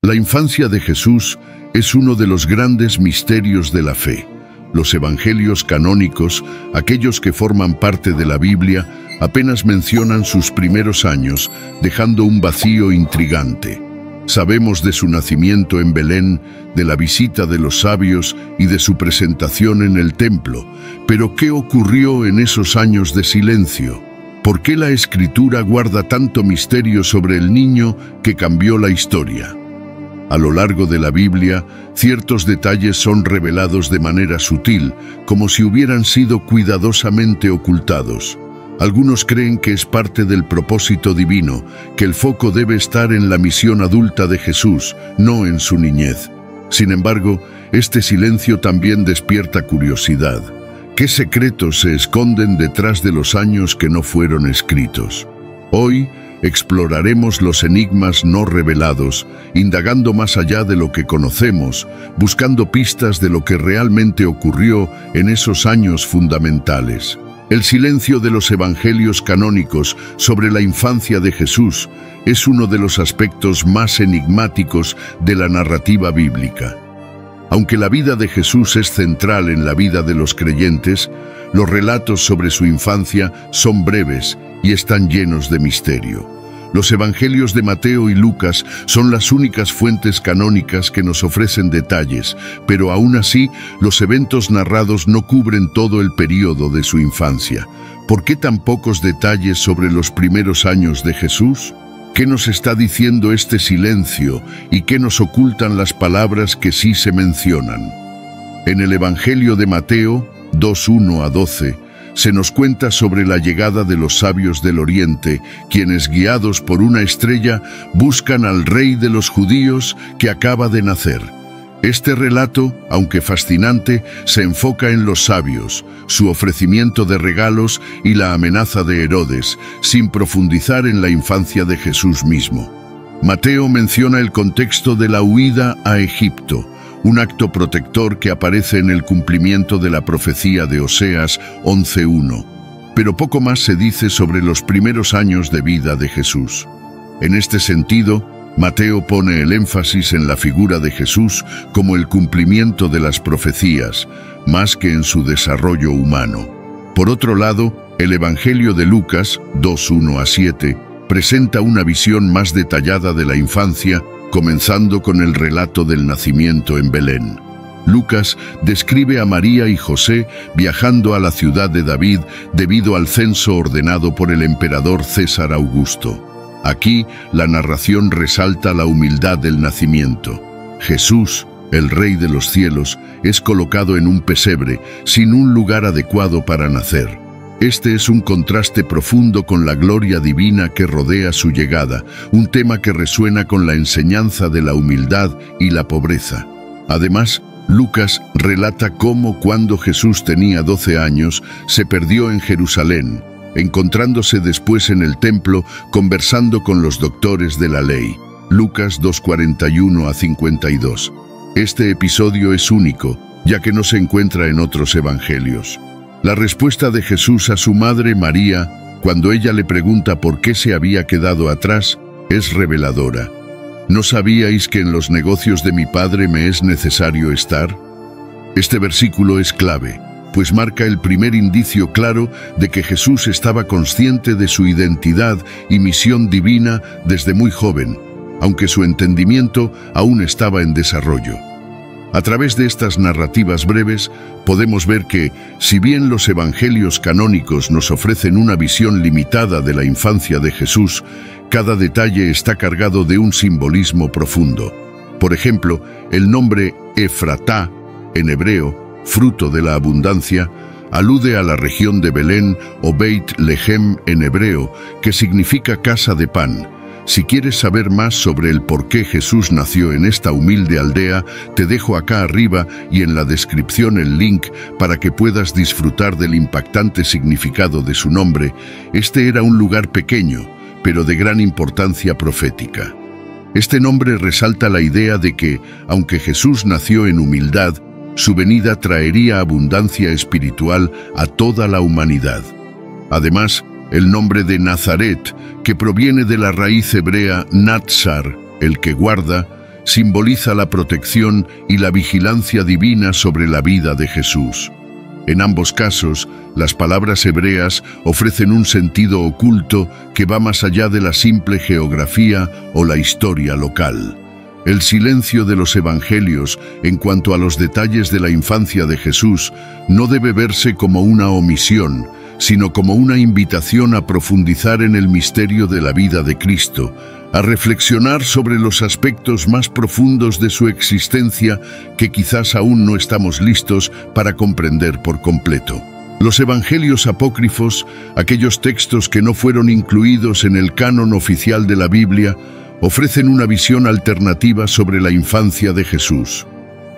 La infancia de Jesús es uno de los grandes misterios de la fe. Los evangelios canónicos, aquellos que forman parte de la Biblia, apenas mencionan sus primeros años, dejando un vacío intrigante. Sabemos de su nacimiento en Belén, de la visita de los sabios y de su presentación en el templo. Pero ¿qué ocurrió en esos años de silencio? ¿Por qué la Escritura guarda tanto misterio sobre el niño que cambió la historia? A lo largo de la Biblia, ciertos detalles son revelados de manera sutil, como si hubieran sido cuidadosamente ocultados. Algunos creen que es parte del propósito divino, que el foco debe estar en la misión adulta de Jesús, no en su niñez. Sin embargo, este silencio también despierta curiosidad. ¿Qué secretos se esconden detrás de los años que no fueron escritos? Hoy exploraremos los enigmas no revelados, indagando más allá de lo que conocemos, buscando pistas de lo que realmente ocurrió en esos años fundamentales. El silencio de los evangelios canónicos sobre la infancia de Jesús es uno de los aspectos más enigmáticos de la narrativa bíblica. Aunque la vida de Jesús es central en la vida de los creyentes, los relatos sobre su infancia son breves y están llenos de misterio. Los evangelios de Mateo y Lucas son las únicas fuentes canónicas que nos ofrecen detalles, pero aún así, los eventos narrados no cubren todo el período de su infancia. ¿Por qué tan pocos detalles sobre los primeros años de Jesús? ¿Qué nos está diciendo este silencio y qué nos ocultan las palabras que sí se mencionan? En el Evangelio de Mateo 2:1-12, se nos cuenta sobre la llegada de los sabios del Oriente, quienes, guiados por una estrella, buscan al rey de los judíos que acaba de nacer. Este relato, aunque fascinante, se enfoca en los sabios, su ofrecimiento de regalos y la amenaza de Herodes, sin profundizar en la infancia de Jesús mismo. Mateo menciona el contexto de la huida a Egipto, un acto protector que aparece en el cumplimiento de la profecía de Oseas 11:1. Pero poco más se dice sobre los primeros años de vida de Jesús. En este sentido, Mateo pone el énfasis en la figura de Jesús como el cumplimiento de las profecías, más que en su desarrollo humano. Por otro lado, el Evangelio de Lucas 2:1-7 presenta una visión más detallada de la infancia, comenzando con el relato del nacimiento en Belén. Lucas describe a María y José viajando a la ciudad de David debido al censo ordenado por el emperador César Augusto. Aquí, la narración resalta la humildad del nacimiento. Jesús, el Rey de los cielos, es colocado en un pesebre, sin un lugar adecuado para nacer. Este es un contraste profundo con la gloria divina que rodea su llegada, un tema que resuena con la enseñanza de la humildad y la pobreza. Además, Lucas relata cómo cuando Jesús tenía 12 años, se perdió en Jerusalén, encontrándose después en el templo conversando con los doctores de la ley. Lucas 2:41-52. Este episodio es único, ya que no se encuentra en otros evangelios. La respuesta de Jesús a su madre María, cuando ella le pregunta por qué se había quedado atrás, es reveladora. ¿No sabíais que en los negocios de mi Padre me es necesario estar? Este versículo es clave, pues marca el primer indicio claro de que Jesús estaba consciente de su identidad y misión divina desde muy joven, aunque su entendimiento aún estaba en desarrollo. A través de estas narrativas breves, podemos ver que, si bien los evangelios canónicos nos ofrecen una visión limitada de la infancia de Jesús, cada detalle está cargado de un simbolismo profundo. Por ejemplo, el nombre Efratá, en hebreo, fruto de la abundancia, alude a la región de Belén o Beit Lehem en hebreo, que significa casa de pan. Si quieres saber más sobre el por qué Jesús nació en esta humilde aldea, te dejo acá arriba y en la descripción el link para que puedas disfrutar del impactante significado de su nombre. Este era un lugar pequeño, pero de gran importancia profética. Este nombre resalta la idea de que, aunque Jesús nació en humildad, su venida traería abundancia espiritual a toda la humanidad. Además, el nombre de Nazaret, que proviene de la raíz hebrea Natsar, el que guarda, simboliza la protección y la vigilancia divina sobre la vida de Jesús. En ambos casos, las palabras hebreas ofrecen un sentido oculto que va más allá de la simple geografía o la historia local. El silencio de los evangelios en cuanto a los detalles de la infancia de Jesús no debe verse como una omisión, sino como una invitación a profundizar en el misterio de la vida de Cristo, a reflexionar sobre los aspectos más profundos de su existencia que quizás aún no estamos listos para comprender por completo. Los evangelios apócrifos, aquellos textos que no fueron incluidos en el canon oficial de la Biblia, ofrecen una visión alternativa sobre la infancia de Jesús.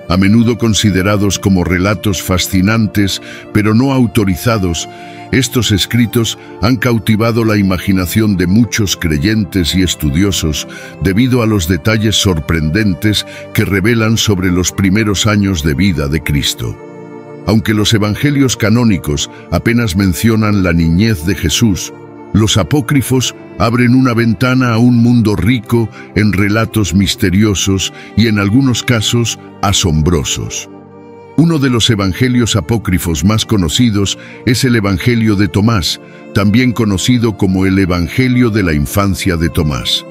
A menudo considerados como relatos fascinantes, pero no autorizados, estos escritos han cautivado la imaginación de muchos creyentes y estudiosos debido a los detalles sorprendentes que revelan sobre los primeros años de vida de Cristo. Aunque los evangelios canónicos apenas mencionan la niñez de Jesús, los apócrifos abren una ventana a un mundo rico en relatos misteriosos y en algunos casos asombrosos. Uno de los evangelios apócrifos más conocidos es el Evangelio de Tomás, también conocido como el Evangelio de la infancia de Tomás.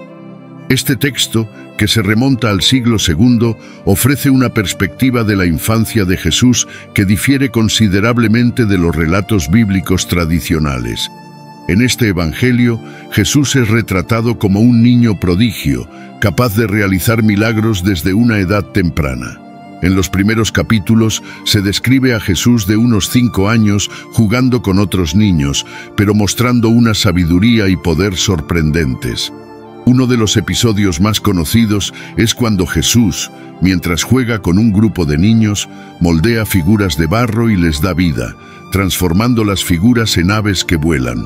Este texto, que se remonta al siglo II, ofrece una perspectiva de la infancia de Jesús que difiere considerablemente de los relatos bíblicos tradicionales. En este Evangelio, Jesús es retratado como un niño prodigio, capaz de realizar milagros desde una edad temprana. En los primeros capítulos se describe a Jesús de unos 5 años jugando con otros niños, pero mostrando una sabiduría y poder sorprendentes. Uno de los episodios más conocidos es cuando Jesús, mientras juega con un grupo de niños, moldea figuras de barro y les da vida, transformando las figuras en aves que vuelan.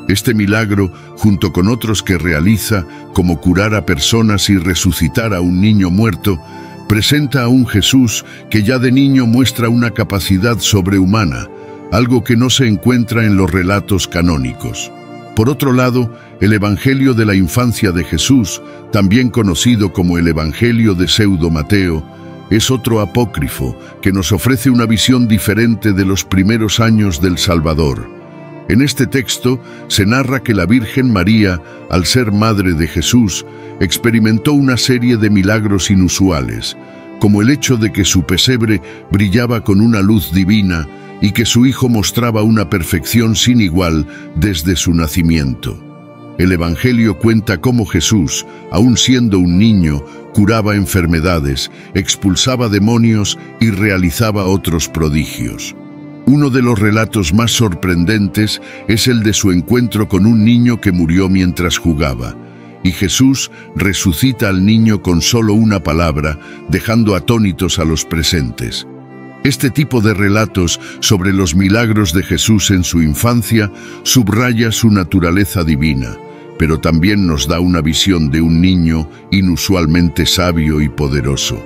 Este milagro, junto con otros que realiza, como curar a personas y resucitar a un niño muerto, presenta a un Jesús que ya de niño muestra una capacidad sobrehumana, algo que no se encuentra en los relatos canónicos. Por otro lado, el Evangelio de la infancia de Jesús, también conocido como el Evangelio de Pseudo Mateo, es otro apócrifo que nos ofrece una visión diferente de los primeros años del Salvador. En este texto se narra que la Virgen María, al ser madre de Jesús, experimentó una serie de milagros inusuales, como el hecho de que su pesebre brillaba con una luz divina y que su hijo mostraba una perfección sin igual desde su nacimiento. El Evangelio cuenta cómo Jesús, aun siendo un niño, curaba enfermedades, expulsaba demonios y realizaba otros prodigios. Uno de los relatos más sorprendentes es el de su encuentro con un niño que murió mientras jugaba, y Jesús resucita al niño con solo una palabra, dejando atónitos a los presentes. Este tipo de relatos sobre los milagros de Jesús en su infancia subraya su naturaleza divina, pero también nos da una visión de un niño inusualmente sabio y poderoso.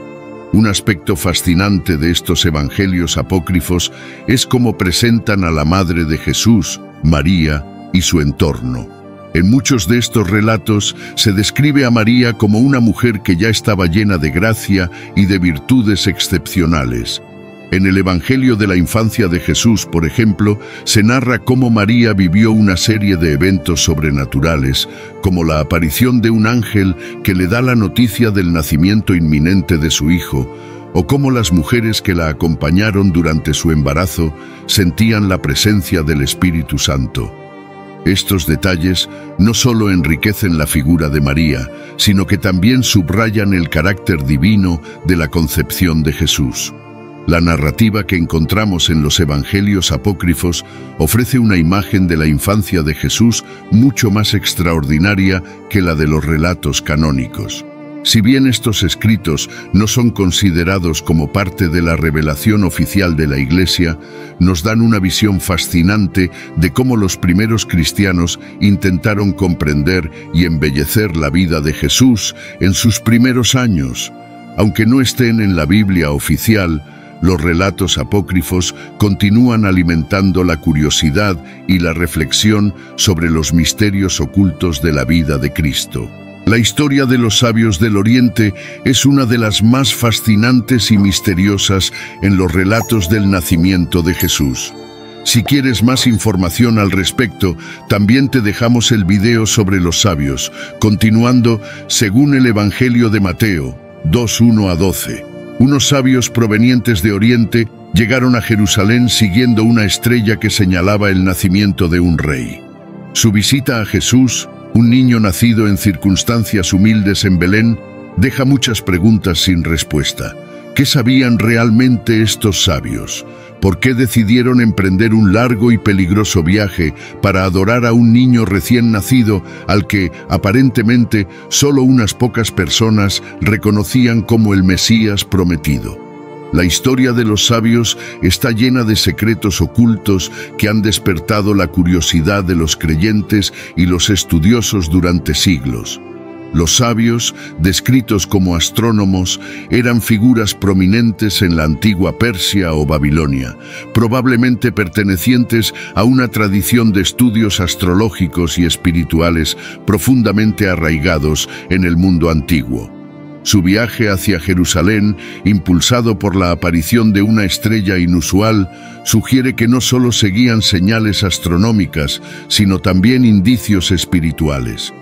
Un aspecto fascinante de estos evangelios apócrifos es cómo presentan a la madre de Jesús, María, y su entorno. En muchos de estos relatos se describe a María como una mujer que ya estaba llena de gracia y de virtudes excepcionales. En el Evangelio de la infancia de Jesús, por ejemplo, se narra cómo María vivió una serie de eventos sobrenaturales, como la aparición de un ángel que le da la noticia del nacimiento inminente de su hijo, o cómo las mujeres que la acompañaron durante su embarazo sentían la presencia del Espíritu Santo. Estos detalles no solo enriquecen la figura de María, sino que también subrayan el carácter divino de la concepción de Jesús. La narrativa que encontramos en los evangelios apócrifos ofrece una imagen de la infancia de Jesús mucho más extraordinaria que la de los relatos canónicos. Si bien estos escritos no son considerados como parte de la revelación oficial de la Iglesia, nos dan una visión fascinante de cómo los primeros cristianos intentaron comprender y embellecer la vida de Jesús en sus primeros años. Aunque no estén en la Biblia oficial, los relatos apócrifos continúan alimentando la curiosidad y la reflexión sobre los misterios ocultos de la vida de Cristo. La historia de los sabios del Oriente es una de las más fascinantes y misteriosas en los relatos del nacimiento de Jesús. Si quieres más información al respecto, también te dejamos el video sobre los sabios, continuando según el Evangelio de Mateo 2:1-12. Unos sabios provenientes de Oriente llegaron a Jerusalén siguiendo una estrella que señalaba el nacimiento de un rey. Su visita a Jesús, un niño nacido en circunstancias humildes en Belén, deja muchas preguntas sin respuesta. ¿Qué sabían realmente estos sabios? ¿Por qué decidieron emprender un largo y peligroso viaje para adorar a un niño recién nacido al que, aparentemente, solo unas pocas personas reconocían como el Mesías prometido? La historia de los sabios está llena de secretos ocultos que han despertado la curiosidad de los creyentes y los estudiosos durante siglos. Los sabios, descritos como astrónomos, eran figuras prominentes en la antigua Persia o Babilonia, probablemente pertenecientes a una tradición de estudios astrológicos y espirituales profundamente arraigados en el mundo antiguo. Su viaje hacia Jerusalén, impulsado por la aparición de una estrella inusual, sugiere que no solo seguían señales astronómicas, sino también indicios espirituales.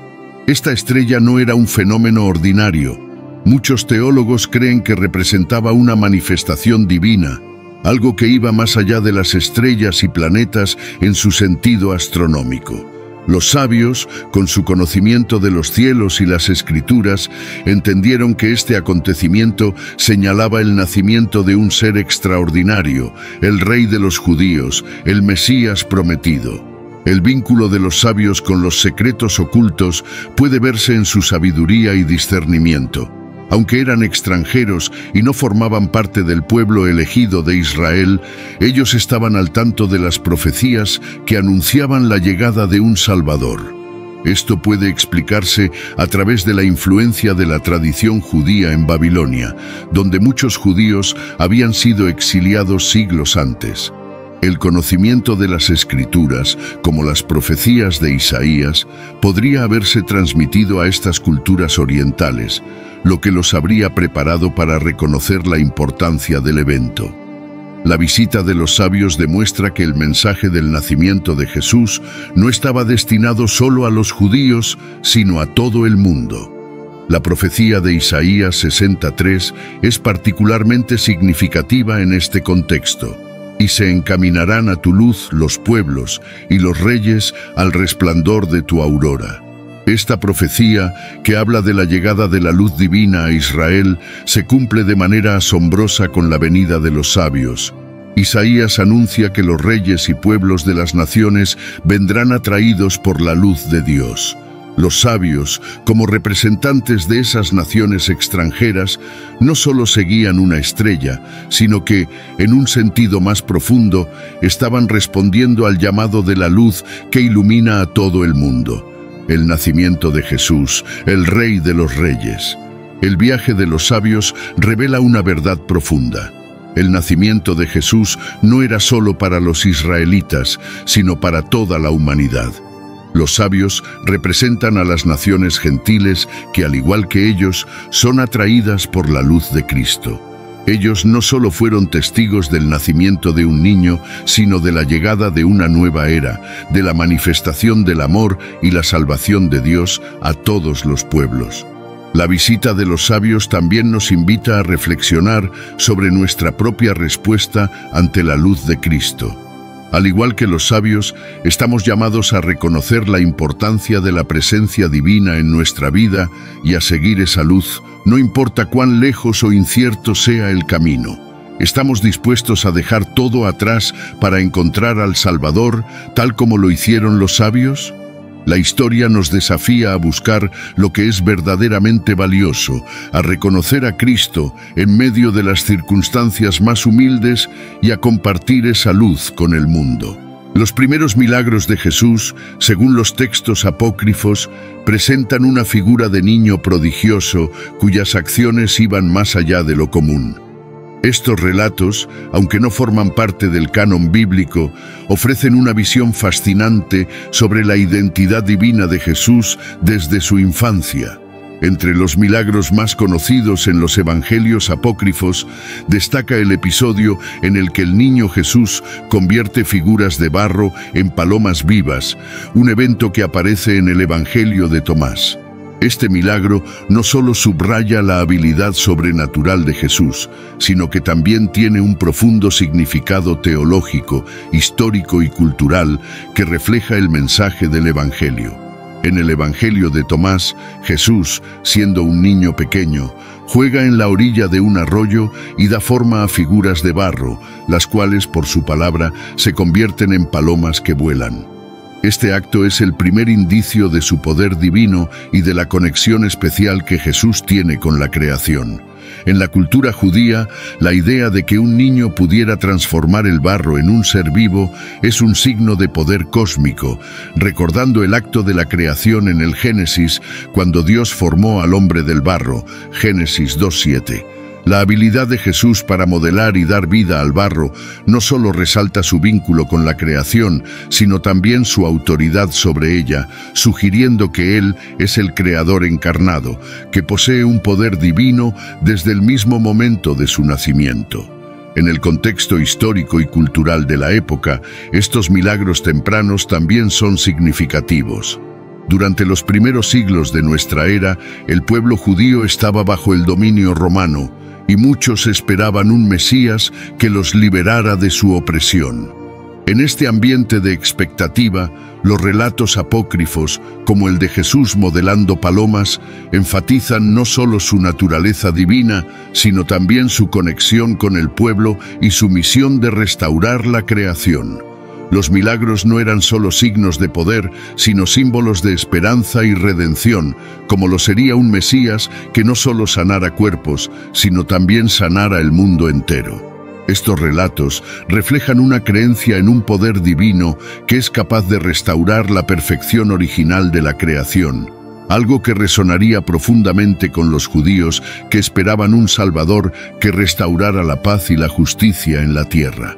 Esta estrella no era un fenómeno ordinario. Muchos teólogos creen que representaba una manifestación divina, algo que iba más allá de las estrellas y planetas en su sentido astronómico. Los sabios, con su conocimiento de los cielos y las escrituras, entendieron que este acontecimiento señalaba el nacimiento de un ser extraordinario, el rey de los judíos, el Mesías prometido. El vínculo de los sabios con los secretos ocultos puede verse en su sabiduría y discernimiento. Aunque eran extranjeros y no formaban parte del pueblo elegido de Israel, ellos estaban al tanto de las profecías que anunciaban la llegada de un Salvador. Esto puede explicarse a través de la influencia de la tradición judía en Babilonia, donde muchos judíos habían sido exiliados siglos antes. El conocimiento de las Escrituras, como las profecías de Isaías, podría haberse transmitido a estas culturas orientales, lo que los habría preparado para reconocer la importancia del evento. La visita de los sabios demuestra que el mensaje del nacimiento de Jesús no estaba destinado solo a los judíos, sino a todo el mundo. La profecía de Isaías 63 es particularmente significativa en este contexto. Y se encaminarán a tu luz los pueblos, y los reyes al resplandor de tu aurora. Esta profecía, que habla de la llegada de la luz divina a Israel, se cumple de manera asombrosa con la venida de los sabios. Isaías anuncia que los reyes y pueblos de las naciones vendrán atraídos por la luz de Dios. Los sabios, como representantes de esas naciones extranjeras, no solo seguían una estrella, sino que, en un sentido más profundo, estaban respondiendo al llamado de la luz que ilumina a todo el mundo. El nacimiento de Jesús, el Rey de los Reyes. El viaje de los sabios revela una verdad profunda. El nacimiento de Jesús no era solo para los israelitas, sino para toda la humanidad. Los sabios representan a las naciones gentiles que, al igual que ellos, son atraídas por la luz de Cristo. Ellos no solo fueron testigos del nacimiento de un niño, sino de la llegada de una nueva era, de la manifestación del amor y la salvación de Dios a todos los pueblos. La visita de los sabios también nos invita a reflexionar sobre nuestra propia respuesta ante la luz de Cristo. Al igual que los sabios, estamos llamados a reconocer la importancia de la presencia divina en nuestra vida y a seguir esa luz, no importa cuán lejos o incierto sea el camino. ¿Estamos dispuestos a dejar todo atrás para encontrar al Salvador, tal como lo hicieron los sabios? La historia nos desafía a buscar lo que es verdaderamente valioso, a reconocer a Cristo en medio de las circunstancias más humildes y a compartir esa luz con el mundo. Los primeros milagros de Jesús, según los textos apócrifos, presentan una figura de niño prodigioso cuyas acciones iban más allá de lo común. Estos relatos, aunque no forman parte del canon bíblico, ofrecen una visión fascinante sobre la identidad divina de Jesús desde su infancia. Entre los milagros más conocidos en los evangelios apócrifos, destaca el episodio en el que el niño Jesús convierte figuras de barro en palomas vivas, un evento que aparece en el Evangelio de Tomás. Este milagro no solo subraya la habilidad sobrenatural de Jesús, sino que también tiene un profundo significado teológico, histórico y cultural que refleja el mensaje del Evangelio. En el Evangelio de Tomás, Jesús, siendo un niño pequeño, juega en la orilla de un arroyo y da forma a figuras de barro, las cuales, por su palabra, se convierten en palomas que vuelan. Este acto es el primer indicio de su poder divino y de la conexión especial que Jesús tiene con la creación. En la cultura judía, la idea de que un niño pudiera transformar el barro en un ser vivo es un signo de poder cósmico, recordando el acto de la creación en el Génesis, cuando Dios formó al hombre del barro, Génesis 2:7. La habilidad de Jesús para modelar y dar vida al barro no solo resalta su vínculo con la creación, sino también su autoridad sobre ella, sugiriendo que Él es el Creador encarnado, que posee un poder divino desde el mismo momento de su nacimiento. En el contexto histórico y cultural de la época, estos milagros tempranos también son significativos. Durante los primeros siglos de nuestra era, el pueblo judío estaba bajo el dominio romano, y muchos esperaban un Mesías que los liberara de su opresión. En este ambiente de expectativa, los relatos apócrifos, como el de Jesús modelando palomas, enfatizan no solo su naturaleza divina, sino también su conexión con el pueblo y su misión de restaurar la creación. Los milagros no eran solo signos de poder, sino símbolos de esperanza y redención, como lo sería un Mesías que no solo sanara cuerpos, sino también sanara el mundo entero. Estos relatos reflejan una creencia en un poder divino que es capaz de restaurar la perfección original de la creación, algo que resonaría profundamente con los judíos que esperaban un Salvador que restaurara la paz y la justicia en la tierra.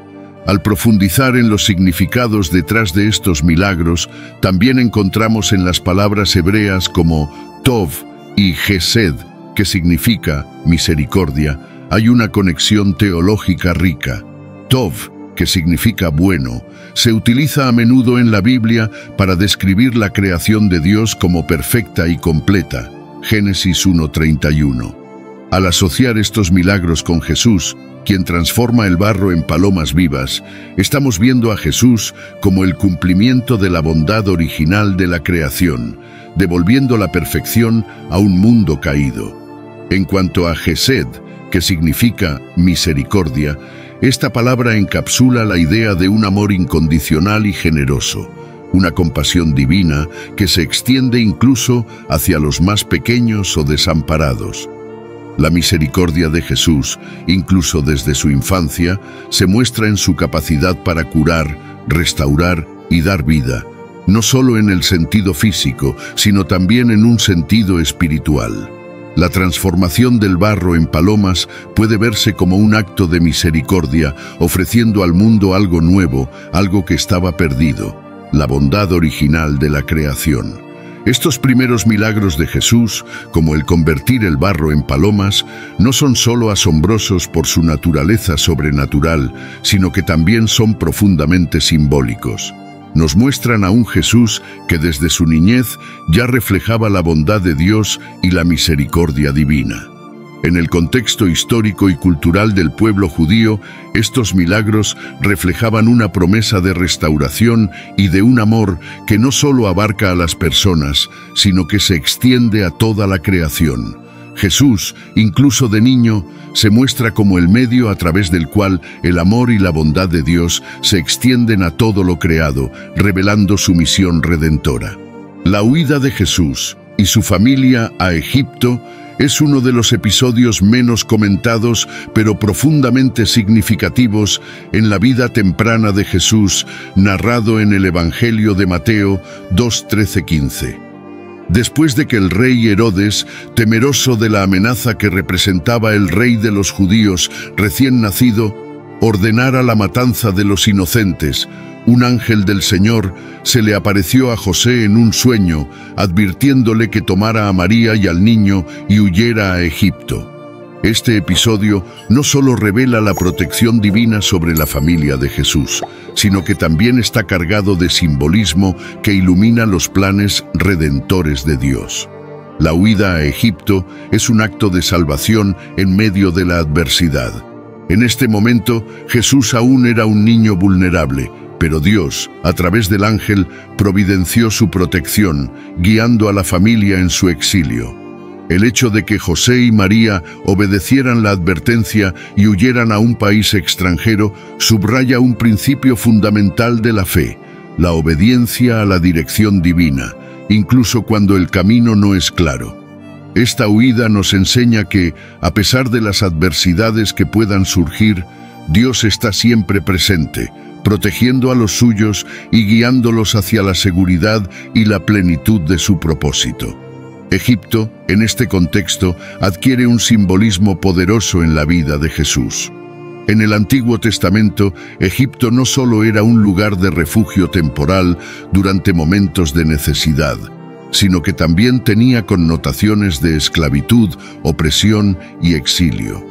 Al profundizar en los significados detrás de estos milagros, también encontramos en las palabras hebreas como Tov y Gesed, que significa misericordia, hay una conexión teológica rica. Tov, que significa bueno, se utiliza a menudo en la Biblia para describir la creación de Dios como perfecta y completa. Génesis 1:31. Al asociar estos milagros con Jesús, quien transforma el barro en palomas vivas, estamos viendo a Jesús como el cumplimiento de la bondad original de la creación, devolviendo la perfección a un mundo caído. En cuanto a Gesed, que significa misericordia, esta palabra encapsula la idea de un amor incondicional y generoso, una compasión divina que se extiende incluso hacia los más pequeños o desamparados. La misericordia de Jesús, incluso desde su infancia, se muestra en su capacidad para curar, restaurar y dar vida, no solo en el sentido físico, sino también en un sentido espiritual. La transformación del barro en palomas puede verse como un acto de misericordia, ofreciendo al mundo algo nuevo, algo que estaba perdido, la bondad original de la creación. Estos primeros milagros de Jesús, como el convertir el barro en palomas, no son solo asombrosos por su naturaleza sobrenatural, sino que también son profundamente simbólicos. Nos muestran a un Jesús que desde su niñez ya reflejaba la bondad de Dios y la misericordia divina. En el contexto histórico y cultural del pueblo judío, estos milagros reflejaban una promesa de restauración y de un amor que no solo abarca a las personas, sino que se extiende a toda la creación. Jesús, incluso de niño, se muestra como el medio a través del cual el amor y la bondad de Dios se extienden a todo lo creado, revelando su misión redentora. La huida de Jesús y su familia a Egipto es uno de los episodios menos comentados, pero profundamente significativos en la vida temprana de Jesús, narrado en el Evangelio de Mateo 2:13-15. Después de que el rey Herodes, temeroso de la amenaza que representaba el rey de los judíos recién nacido, ordenara la matanza de los inocentes, un ángel del Señor se le apareció a José en un sueño, advirtiéndole que tomara a María y al niño y huyera a Egipto. Este episodio no solo revela la protección divina sobre la familia de Jesús, sino que también está cargado de simbolismo que ilumina los planes redentores de Dios. La huida a Egipto es un acto de salvación en medio de la adversidad. En este momento, Jesús aún era un niño vulnerable, pero Dios, a través del ángel, providenció su protección, guiando a la familia en su exilio. El hecho de que José y María obedecieran la advertencia y huyeran a un país extranjero subraya un principio fundamental de la fe: la obediencia a la dirección divina, incluso cuando el camino no es claro. Esta huida nos enseña que, a pesar de las adversidades que puedan surgir, Dios está siempre presente, protegiendo a los suyos y guiándolos hacia la seguridad y la plenitud de su propósito. Egipto, en este contexto, adquiere un simbolismo poderoso en la vida de Jesús. En el Antiguo Testamento, Egipto no solo era un lugar de refugio temporal durante momentos de necesidad, sino que también tenía connotaciones de esclavitud, opresión y exilio.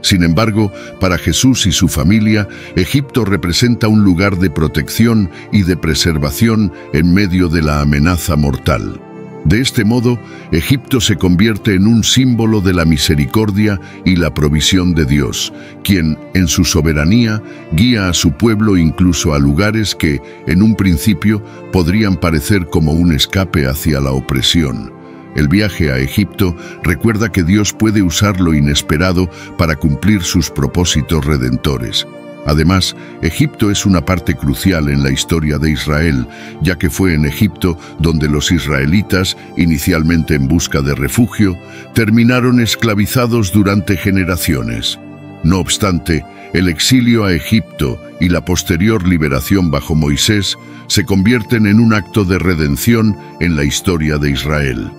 Sin embargo, para Jesús y su familia, Egipto representa un lugar de protección y de preservación en medio de la amenaza mortal. De este modo, Egipto se convierte en un símbolo de la misericordia y la provisión de Dios, quien, en su soberanía, guía a su pueblo incluso a lugares que, en un principio, podrían parecer como un escape hacia la opresión. El viaje a Egipto recuerda que Dios puede usar lo inesperado para cumplir sus propósitos redentores. Además, Egipto es una parte crucial en la historia de Israel, ya que fue en Egipto donde los israelitas, inicialmente en busca de refugio, terminaron esclavizados durante generaciones. No obstante, el exilio a Egipto y la posterior liberación bajo Moisés se convierten en un acto de redención en la historia de Israel.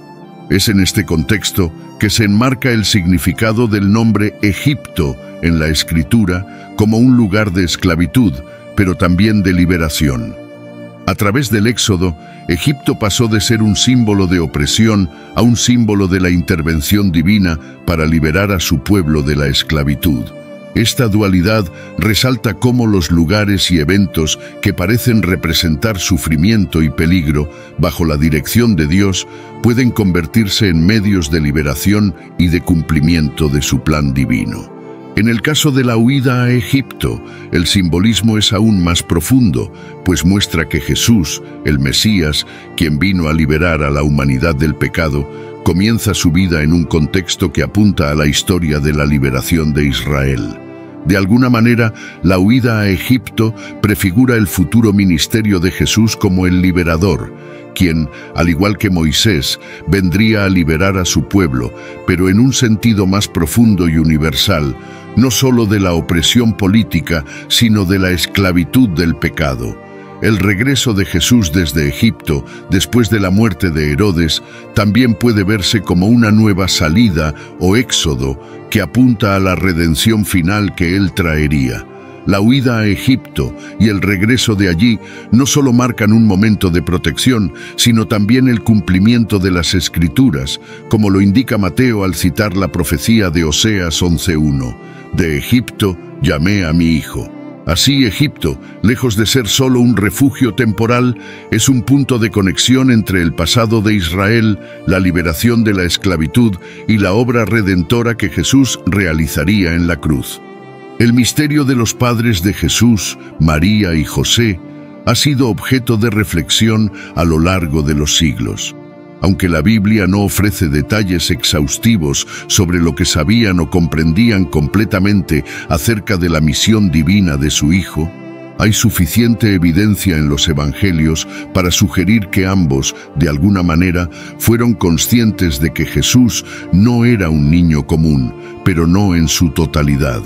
Es en este contexto que se enmarca el significado del nombre Egipto en la Escritura como un lugar de esclavitud, pero también de liberación. A través del Éxodo, Egipto pasó de ser un símbolo de opresión a un símbolo de la intervención divina para liberar a su pueblo de la esclavitud. Esta dualidad resalta cómo los lugares y eventos que parecen representar sufrimiento y peligro bajo la dirección de Dios pueden convertirse en medios de liberación y de cumplimiento de su plan divino. En el caso de la huida a Egipto, el simbolismo es aún más profundo, pues muestra que Jesús, el Mesías, quien vino a liberar a la humanidad del pecado, comienza su vida en un contexto que apunta a la historia de la liberación de Israel. De alguna manera, la huida a Egipto prefigura el futuro ministerio de Jesús como el liberador, quien, al igual que Moisés, vendría a liberar a su pueblo, pero en un sentido más profundo y universal, no solo de la opresión política, sino de la esclavitud del pecado. El regreso de Jesús desde Egipto, después de la muerte de Herodes, también puede verse como una nueva salida o éxodo que apunta a la redención final que él traería. La huida a Egipto y el regreso de allí no solo marcan un momento de protección, sino también el cumplimiento de las Escrituras, como lo indica Mateo al citar la profecía de Oseas 11:1. De Egipto llamé a mi hijo. Así, Egipto, lejos de ser solo un refugio temporal, es un punto de conexión entre el pasado de Israel, la liberación de la esclavitud y la obra redentora que Jesús realizaría en la cruz. El misterio de los padres de Jesús, María y José, ha sido objeto de reflexión a lo largo de los siglos. Aunque la Biblia no ofrece detalles exhaustivos sobre lo que sabían o comprendían completamente acerca de la misión divina de su Hijo, hay suficiente evidencia en los Evangelios para sugerir que ambos, de alguna manera, fueron conscientes de que Jesús no era un niño común, pero no en su totalidad.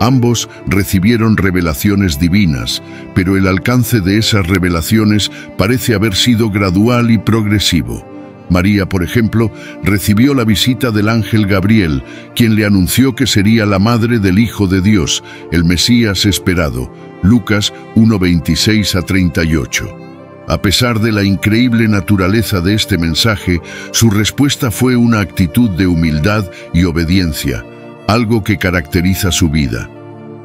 Ambos recibieron revelaciones divinas, pero el alcance de esas revelaciones parece haber sido gradual y progresivo. María, por ejemplo, recibió la visita del ángel Gabriel, quien le anunció que sería la madre del Hijo de Dios, el Mesías esperado. Lucas 1:26-38. A pesar de la increíble naturaleza de este mensaje, su respuesta fue una actitud de humildad y obediencia, algo que caracteriza su vida.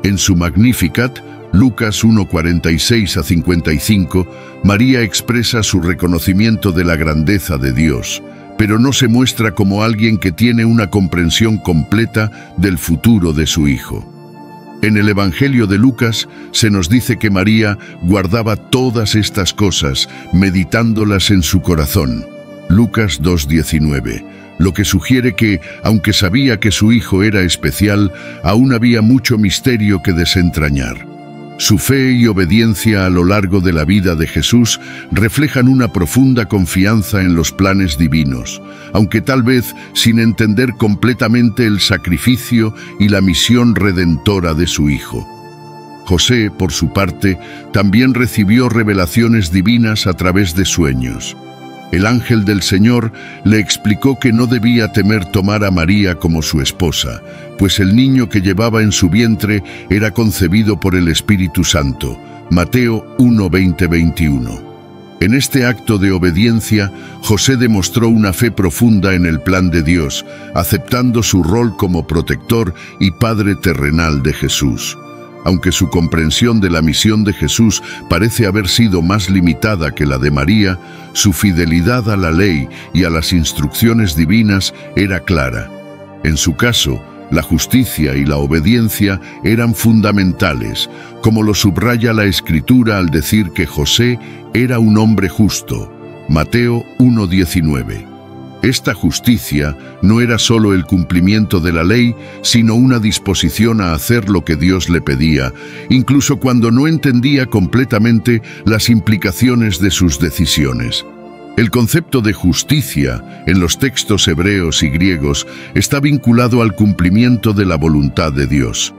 En su Magnificat, Lucas 1:46-55, María expresa su reconocimiento de la grandeza de Dios, pero no se muestra como alguien que tiene una comprensión completa del futuro de su Hijo. En el Evangelio de Lucas se nos dice que María guardaba todas estas cosas, meditándolas en su corazón. Lucas 2:19, lo que sugiere que, aunque sabía que su hijo era especial, aún había mucho misterio que desentrañar. Su fe y obediencia a lo largo de la vida de Jesús reflejan una profunda confianza en los planes divinos, aunque tal vez sin entender completamente el sacrificio y la misión redentora de su Hijo. José, por su parte, también recibió revelaciones divinas a través de sueños. El ángel del Señor le explicó que no debía temer tomar a María como su esposa, pues el niño que llevaba en su vientre era concebido por el Espíritu Santo. Mateo 1:20-21. En este acto de obediencia, José demostró una fe profunda en el plan de Dios, aceptando su rol como protector y padre terrenal de Jesús. Aunque su comprensión de la misión de Jesús parece haber sido más limitada que la de María, su fidelidad a la ley y a las instrucciones divinas era clara. En su caso, la justicia y la obediencia eran fundamentales, como lo subraya la Escritura al decir que José era un hombre justo. Mateo 1:19. Esta justicia no era solo el cumplimiento de la ley, sino una disposición a hacer lo que Dios le pedía, incluso cuando no entendía completamente las implicaciones de sus decisiones. El concepto de justicia en los textos hebreos y griegos está vinculado al cumplimiento de la voluntad de Dios.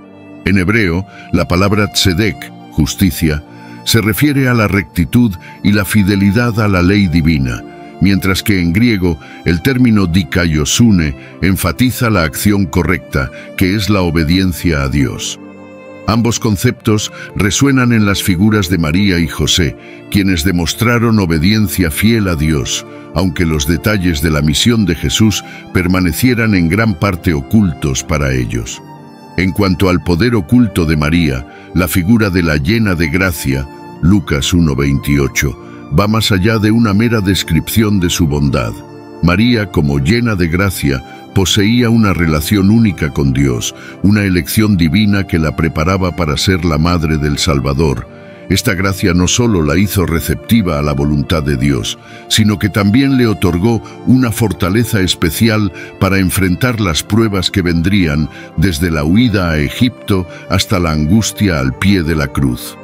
En hebreo, la palabra tzedek, justicia, se refiere a la rectitud y la fidelidad a la ley divina, mientras que en griego el término dikaiosune enfatiza la acción correcta, que es la obediencia a Dios. Ambos conceptos resuenan en las figuras de María y José, quienes demostraron obediencia fiel a Dios, aunque los detalles de la misión de Jesús permanecieran en gran parte ocultos para ellos. En cuanto al poder oculto de María, la figura de la llena de gracia, Lucas 1:28, va más allá de una mera descripción de su bondad. María, como llena de gracia, poseía una relación única con Dios, una elección divina que la preparaba para ser la madre del Salvador. Esta gracia no solo la hizo receptiva a la voluntad de Dios, sino que también le otorgó una fortaleza especial para enfrentar las pruebas que vendrían desde la huida a Egipto hasta la angustia al pie de la cruz.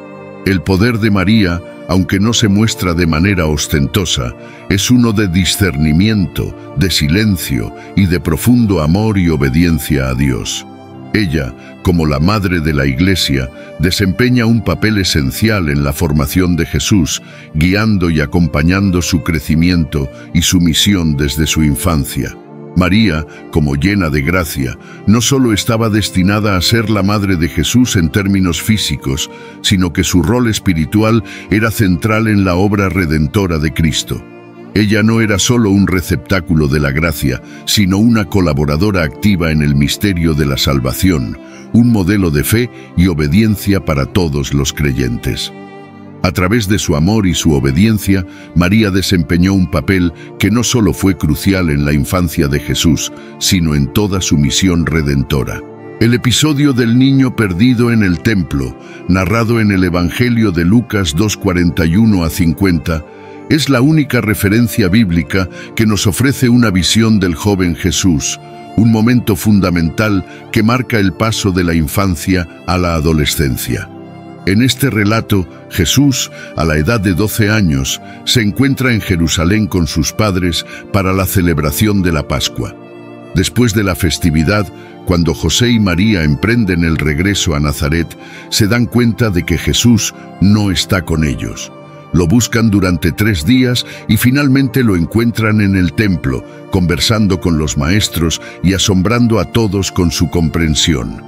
El poder de María, aunque no se muestra de manera ostentosa, es uno de discernimiento, de silencio y de profundo amor y obediencia a Dios. Ella, como la madre de la Iglesia, desempeña un papel esencial en la formación de Jesús, guiando y acompañando su crecimiento y su misión desde su infancia. María, como llena de gracia, no solo estaba destinada a ser la madre de Jesús en términos físicos, sino que su rol espiritual era central en la obra redentora de Cristo. Ella no era solo un receptáculo de la gracia, sino una colaboradora activa en el misterio de la salvación, un modelo de fe y obediencia para todos los creyentes. A través de su amor y su obediencia, María desempeñó un papel que no solo fue crucial en la infancia de Jesús, sino en toda su misión redentora. El episodio del niño perdido en el templo, narrado en el Evangelio de Lucas 2:41-50, es la única referencia bíblica que nos ofrece una visión del joven Jesús, un momento fundamental que marca el paso de la infancia a la adolescencia. En este relato, Jesús, a la edad de 12 años, se encuentra en Jerusalén con sus padres para la celebración de la Pascua. Después de la festividad, cuando José y María emprenden el regreso a Nazaret, se dan cuenta de que Jesús no está con ellos. Lo buscan durante 3 días y finalmente lo encuentran en el templo, conversando con los maestros y asombrando a todos con su comprensión.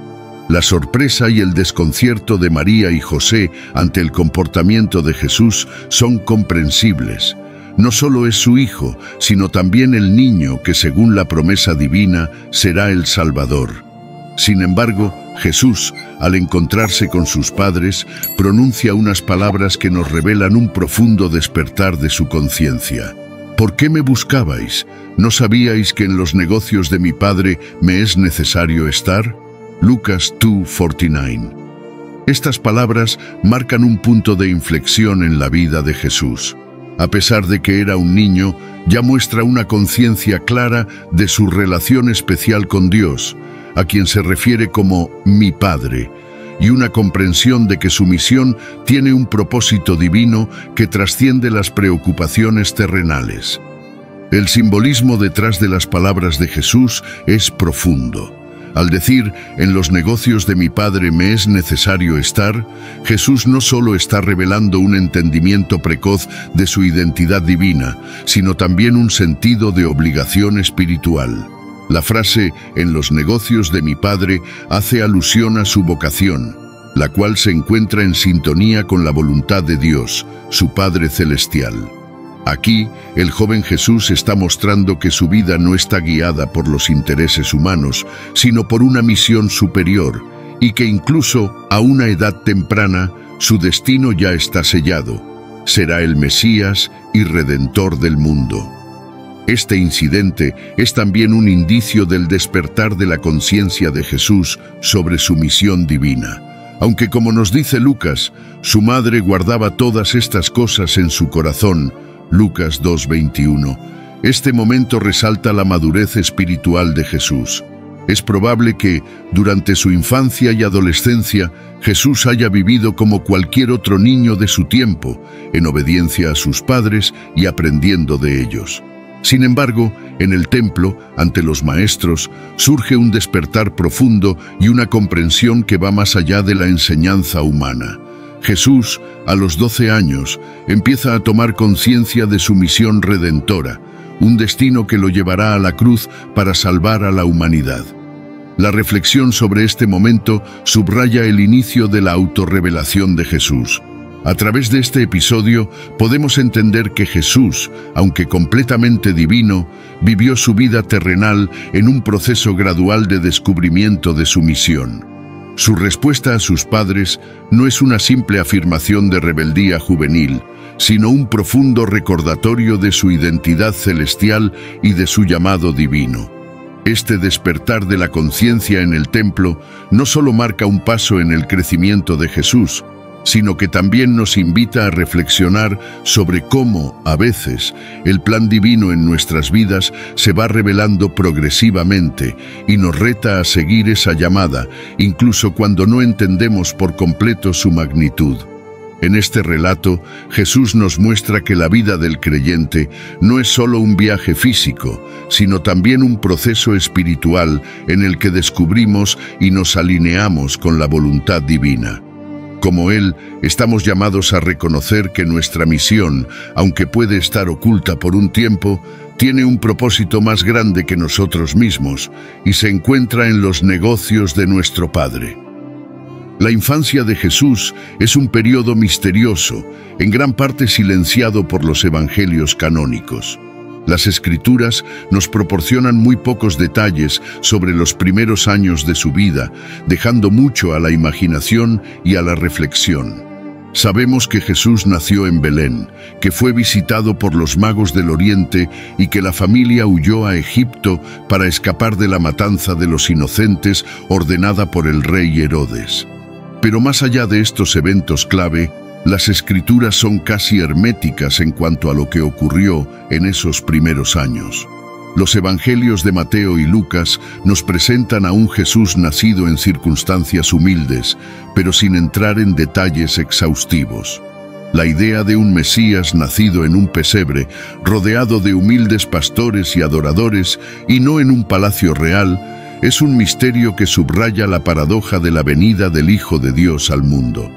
La sorpresa y el desconcierto de María y José ante el comportamiento de Jesús son comprensibles. No solo es su hijo, sino también el niño que, según la promesa divina, será el Salvador. Sin embargo, Jesús, al encontrarse con sus padres, pronuncia unas palabras que nos revelan un profundo despertar de su conciencia. ¿Por qué me buscabais? ¿No sabíais que en los negocios de mi Padre me es necesario estar? Lucas 2:49. Estas palabras marcan un punto de inflexión en la vida de Jesús. A pesar de que era un niño, ya muestra una conciencia clara de su relación especial con Dios, a quien se refiere como mi Padre, y una comprensión de que su misión tiene un propósito divino que trasciende las preocupaciones terrenales. El simbolismo detrás de las palabras de Jesús es profundo. Al decir, en los negocios de mi Padre me es necesario estar, Jesús no solo está revelando un entendimiento precoz de su identidad divina, sino también un sentido de obligación espiritual. La frase, en los negocios de mi Padre, hace alusión a su vocación, la cual se encuentra en sintonía con la voluntad de Dios, su Padre Celestial. Aquí, el joven Jesús está mostrando que su vida no está guiada por los intereses humanos, sino por una misión superior, y que incluso, a una edad temprana, su destino ya está sellado. Será el Mesías y Redentor del mundo. Este incidente es también un indicio del despertar de la conciencia de Jesús sobre su misión divina. Aunque, como nos dice Lucas, su madre guardaba todas estas cosas en su corazón, Lucas 2:21, este momento resalta la madurez espiritual de Jesús. Es probable que, durante su infancia y adolescencia, Jesús haya vivido como cualquier otro niño de su tiempo, en obediencia a sus padres y aprendiendo de ellos. Sin embargo, en el templo, ante los maestros, surge un despertar profundo y una comprensión que va más allá de la enseñanza humana. Jesús, a los 12 años, empieza a tomar conciencia de su misión redentora, un destino que lo llevará a la cruz para salvar a la humanidad. La reflexión sobre este momento subraya el inicio de la autorrevelación de Jesús. A través de este episodio podemos entender que Jesús, aunque completamente divino, vivió su vida terrenal en un proceso gradual de descubrimiento de su misión. Su respuesta a sus padres no es una simple afirmación de rebeldía juvenil, sino un profundo recordatorio de su identidad celestial y de su llamado divino. Este despertar de la conciencia en el templo no solo marca un paso en el crecimiento de Jesús, sino que también nos invita a reflexionar sobre cómo, a veces, el plan divino en nuestras vidas se va revelando progresivamente y nos reta a seguir esa llamada, incluso cuando no entendemos por completo su magnitud. En este relato, Jesús nos muestra que la vida del creyente no es solo un viaje físico, sino también un proceso espiritual en el que descubrimos y nos alineamos con la voluntad divina. Como Él, estamos llamados a reconocer que nuestra misión, aunque puede estar oculta por un tiempo, tiene un propósito más grande que nosotros mismos y se encuentra en los negocios de nuestro Padre. La infancia de Jesús es un periodo misterioso, en gran parte silenciado por los evangelios canónicos. Las Escrituras nos proporcionan muy pocos detalles sobre los primeros años de su vida, dejando mucho a la imaginación y a la reflexión. Sabemos que Jesús nació en Belén, que fue visitado por los magos del Oriente y que la familia huyó a Egipto para escapar de la matanza de los inocentes ordenada por el rey Herodes. Pero más allá de estos eventos clave, las Escrituras son casi herméticas en cuanto a lo que ocurrió en esos primeros años. Los evangelios de Mateo y Lucas nos presentan a un Jesús nacido en circunstancias humildes, pero sin entrar en detalles exhaustivos. La idea de un Mesías nacido en un pesebre, rodeado de humildes pastores y adoradores, y no en un palacio real, es un misterio que subraya la paradoja de la venida del Hijo de Dios al mundo.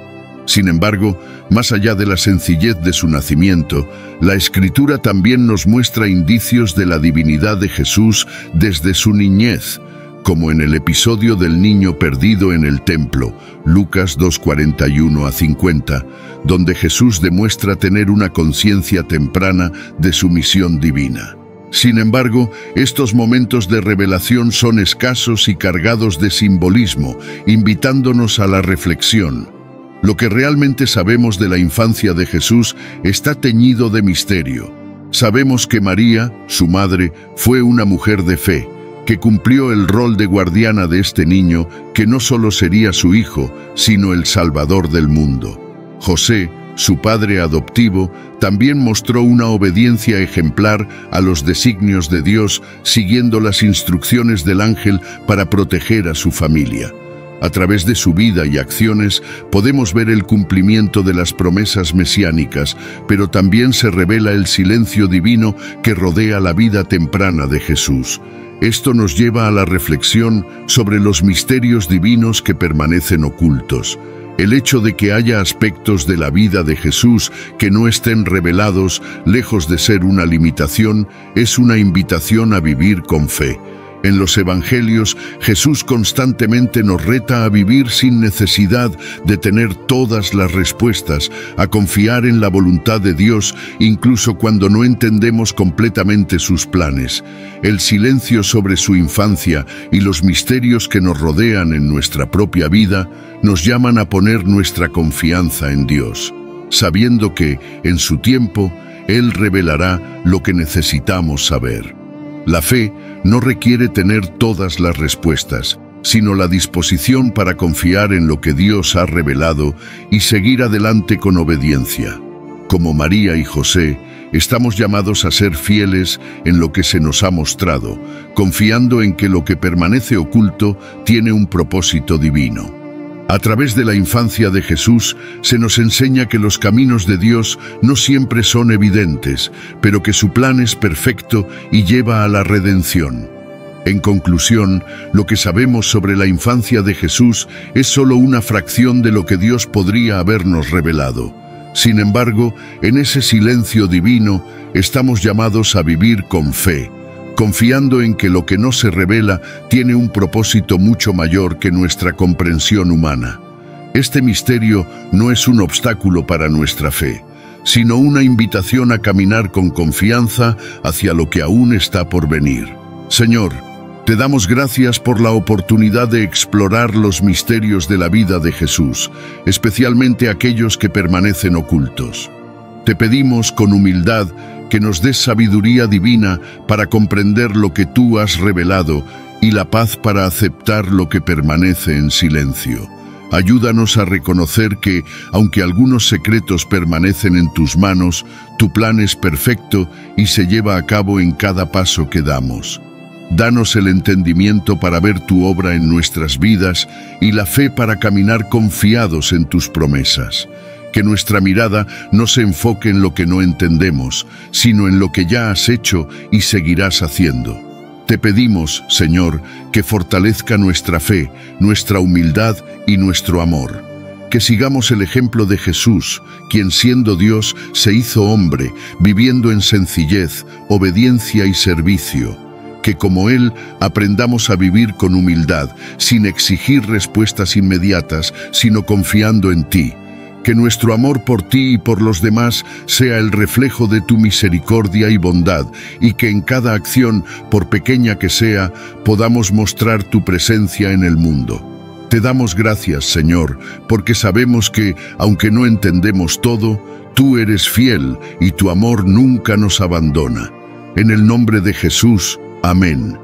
Sin embargo, más allá de la sencillez de su nacimiento, la Escritura también nos muestra indicios de la divinidad de Jesús desde su niñez, como en el episodio del niño perdido en el templo, Lucas 2:41-50, donde Jesús demuestra tener una conciencia temprana de su misión divina. Sin embargo, estos momentos de revelación son escasos y cargados de simbolismo, invitándonos a la reflexión. Lo que realmente sabemos de la infancia de Jesús está teñido de misterio. Sabemos que María, su madre, fue una mujer de fe, que cumplió el rol de guardiana de este niño, que no solo sería su hijo, sino el Salvador del mundo. José, su padre adoptivo, también mostró una obediencia ejemplar a los designios de Dios, siguiendo las instrucciones del ángel para proteger a su familia. A través de su vida y acciones podemos ver el cumplimiento de las promesas mesiánicas, pero también se revela el silencio divino que rodea la vida temprana de Jesús. Esto nos lleva a la reflexión sobre los misterios divinos que permanecen ocultos. El hecho de que haya aspectos de la vida de Jesús que no estén revelados, lejos de ser una limitación, es una invitación a vivir con fe. En los Evangelios, Jesús constantemente nos reta a vivir sin necesidad de tener todas las respuestas, a confiar en la voluntad de Dios, incluso cuando no entendemos completamente sus planes. El silencio sobre su infancia y los misterios que nos rodean en nuestra propia vida nos llaman a poner nuestra confianza en Dios, sabiendo que, en su tiempo, Él revelará lo que necesitamos saber. La fe no requiere tener todas las respuestas, sino la disposición para confiar en lo que Dios ha revelado y seguir adelante con obediencia. Como María y José, estamos llamados a ser fieles en lo que se nos ha mostrado, confiando en que lo que permanece oculto tiene un propósito divino. A través de la infancia de Jesús se nos enseña que los caminos de Dios no siempre son evidentes, pero que su plan es perfecto y lleva a la redención. En conclusión, lo que sabemos sobre la infancia de Jesús es solo una fracción de lo que Dios podría habernos revelado. Sin embargo, en ese silencio divino estamos llamados a vivir con fe, confiando en que lo que no se revela tiene un propósito mucho mayor que nuestra comprensión humana. Este misterio no es un obstáculo para nuestra fe, sino una invitación a caminar con confianza hacia lo que aún está por venir. Señor, te damos gracias por la oportunidad de explorar los misterios de la vida de Jesús, especialmente aquellos que permanecen ocultos. Te pedimos con humildad que nos des sabiduría divina para comprender lo que tú has revelado y la paz para aceptar lo que permanece en silencio. Ayúdanos a reconocer que, aunque algunos secretos permanecen en tus manos, tu plan es perfecto y se lleva a cabo en cada paso que damos. Danos el entendimiento para ver tu obra en nuestras vidas y la fe para caminar confiados en tus promesas. Que nuestra mirada no se enfoque en lo que no entendemos, sino en lo que ya has hecho y seguirás haciendo. Te pedimos, Señor, que fortalezca nuestra fe, nuestra humildad y nuestro amor. Que sigamos el ejemplo de Jesús, quien siendo Dios se hizo hombre, viviendo en sencillez, obediencia y servicio. Que como Él aprendamos a vivir con humildad, sin exigir respuestas inmediatas, sino confiando en ti. Que nuestro amor por ti y por los demás sea el reflejo de tu misericordia y bondad, y que en cada acción, por pequeña que sea, podamos mostrar tu presencia en el mundo. Te damos gracias, Señor, porque sabemos que, aunque no entendemos todo, tú eres fiel y tu amor nunca nos abandona. En el nombre de Jesús, amén.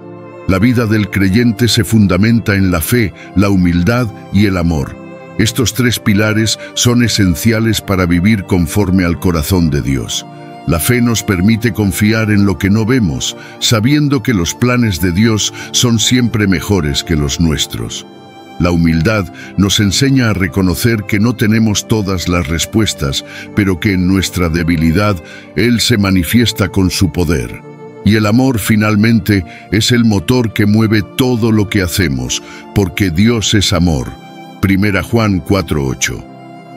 La vida del creyente se fundamenta en la fe, la humildad y el amor. Estos tres pilares son esenciales para vivir conforme al corazón de Dios. La fe nos permite confiar en lo que no vemos, sabiendo que los planes de Dios son siempre mejores que los nuestros. La humildad nos enseña a reconocer que no tenemos todas las respuestas, pero que en nuestra debilidad Él se manifiesta con su poder. Y el amor, finalmente, es el motor que mueve todo lo que hacemos, porque Dios es amor. 1 Juan 4:8.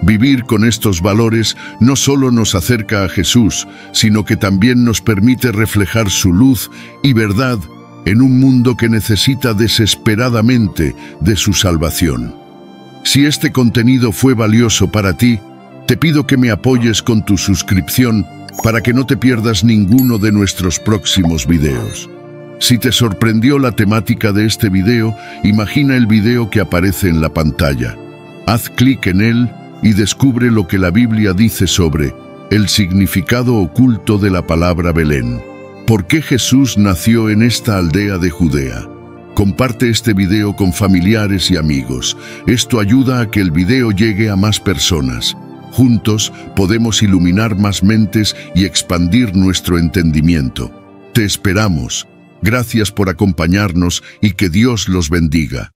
Vivir con estos valores no solo nos acerca a Jesús, sino que también nos permite reflejar su luz y verdad en un mundo que necesita desesperadamente de su salvación. Si este contenido fue valioso para ti, te pido que me apoyes con tu suscripción para que no te pierdas ninguno de nuestros próximos videos. Si te sorprendió la temática de este video, imagina el video que aparece en la pantalla. Haz clic en él y descubre lo que la Biblia dice sobre el significado oculto de la palabra Belén. ¿Por qué Jesús nació en esta aldea de Judea? Comparte este video con familiares y amigos. Esto ayuda a que el video llegue a más personas. Juntos podemos iluminar más mentes y expandir nuestro entendimiento. Te esperamos. Gracias por acompañarnos y que Dios los bendiga.